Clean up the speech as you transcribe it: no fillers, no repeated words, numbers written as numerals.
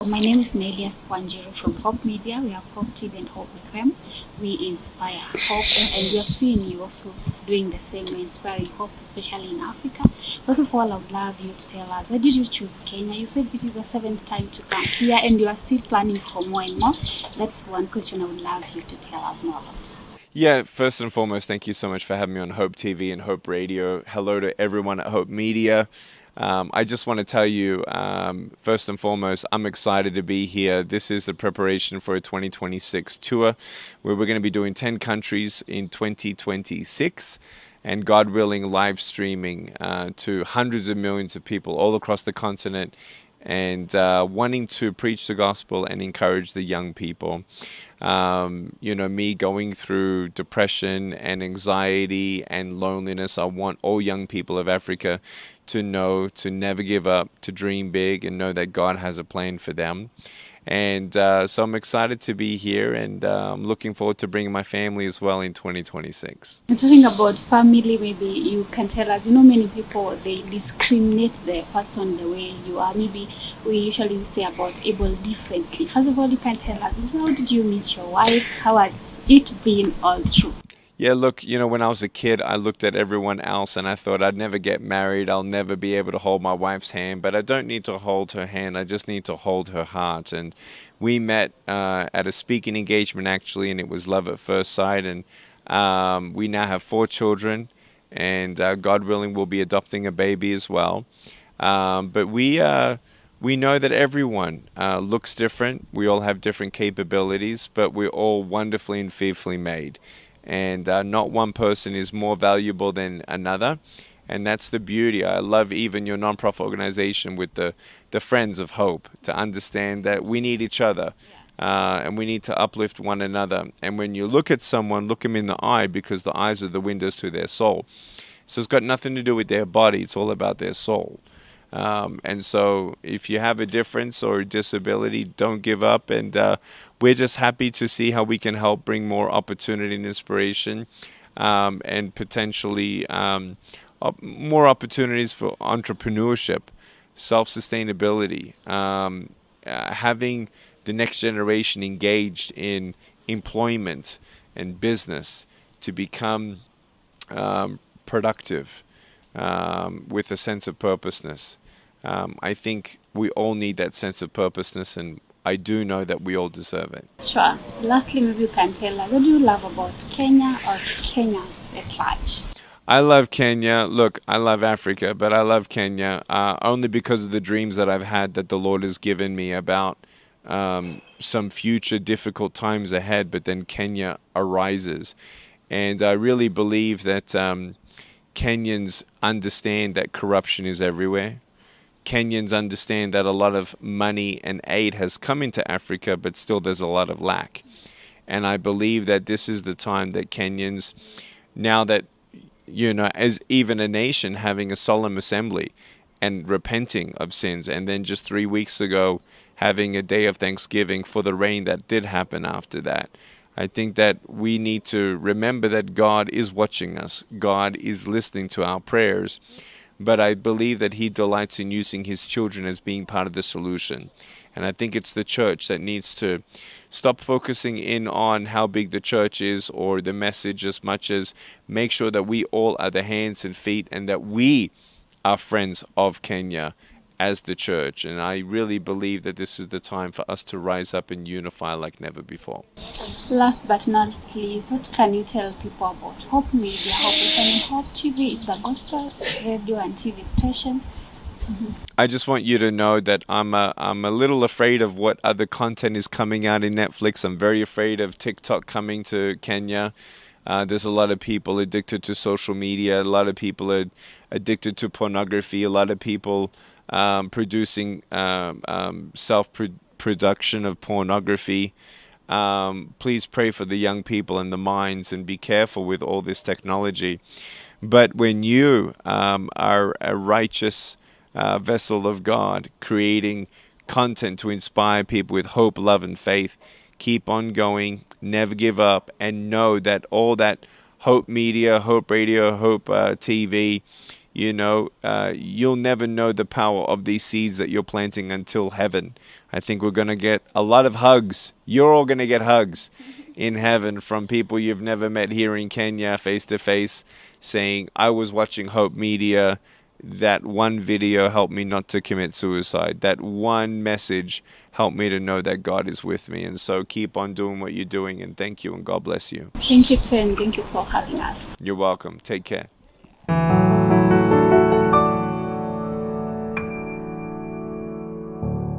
My name is Nelias Wanjiru from Hope Media. We have Hope TV and Hope FM. We inspire hope, and we have seen you also doing the same, inspiring hope, especially in Africa. First of all, I would love you to tell us, why did you choose Kenya? You said it is your seventh time to come here, and you are still planning for more and more. That's one question I would love you to tell us more about. Yeah, first and foremost, thank you so much for having me on Hope TV and Hope Radio. Hello to everyone at Hope Media. I just want to tell you, first and foremost, I'm excited to be here. This is the preparation for a 2026 tour where we're going to be doing 10 countries in 2026 and, God willing, live streaming to hundreds of millions of people all across the continent, and wanting to preach the gospel and encourage the young people. Me going through depression and anxiety and loneliness, I want all young people of Africa to know to never give up, to dream big, and know that God has a plan for them. And so I'm excited to be here, and I'm looking forward to bringing my family as well in 2026. And talking about family, maybe you can tell us, many people, they discriminate the person the way you are. Maybe we usually say about able differently. First of all, you can tell us, how did you meet your wife? How has it been all through? Yeah, look, when I was a kid, I looked at everyone else and I thought I'd never get married. I'll never be able to hold my wife's hand, but I don't need to hold her hand. I just need to hold her heart. And we met at a speaking engagement, actually, and it was love at first sight. And we now have 4 children, and God willing, we'll be adopting a baby as well. But we know that everyone looks different. We all have different capabilities, but we're all wonderfully and fearfully made. And not one person is more valuable than another. And that's the beauty. I love even your nonprofit organization with the Friends of Hope, to understand that we need each other, and we need to uplift one another. And when you look at someone, look them in the eye, because the eyes are the windows to their soul. So it's got nothing to do with their body. It's all about their soul. And so if you have a difference or a disability, don't give up. And we're just happy to see how we can help bring more opportunity and inspiration, and potentially more opportunities for entrepreneurship, self-sustainability, having the next generation engaged in employment and business to become productive with a sense of purposeness. I think we all need that sense of purposeness, and I do know that we all deserve it. Sure. Lastly, maybe you can tell us, what do you love about Kenya or Kenya at large? I love Kenya. Look, I love Africa, but I love Kenya only because of the dreams that I've had that the Lord has given me about some future difficult times ahead, but then Kenya arises. And I really believe that Kenyans understand that corruption is everywhere. Kenyans understand that a lot of money and aid has come into Africa, but still there's a lot of lack. And I believe that this is the time that Kenyans, now that, as even a nation, having a solemn assembly and repenting of sins, and then just 3 weeks ago having a day of thanksgiving for the rain that did happen after that. I think that we need to remember that God is watching us. God is listening to our prayers. But I believe that He delights in using His children as being part of the solution. And I think it's the church that needs to stop focusing in on how big the church is or the message, as much as make sure that we all are the hands and feet, and that we are friends of Kenya as the church. And I really believe that this is the time for us to rise up and unify like never before. Last but not least, what can you tell people about Hope Media, Hope FM, and Hope TV? It's a gospel radio and TV station. I just want you to know that I'm a little afraid of what other content is coming out in Netflix. I'm very afraid of TikTok coming to Kenya. There's a lot of people addicted to social media. A lot of people are addicted to pornography. A lot of people producing self-production of pornography. Please pray for the young people and the minds, and be careful with all this technology. But when you are a righteous vessel of God, creating content to inspire people with hope, love, and faith, keep on going, never give up, and know that all that Hope Media, Hope Radio, Hope TV you'll never know the power of these seeds that you're planting until heaven. I think we're going to get a lot of hugs. You're all going to get hugs in heaven from people you've never met here in Kenya face to face, saying, I was watching Hope Media. That one video helped me not to commit suicide. That one message helped me to know that God is with me. And so keep on doing what you're doing, and thank you, and God bless you. Thank you too, and thank you for having us. You're welcome. Take care.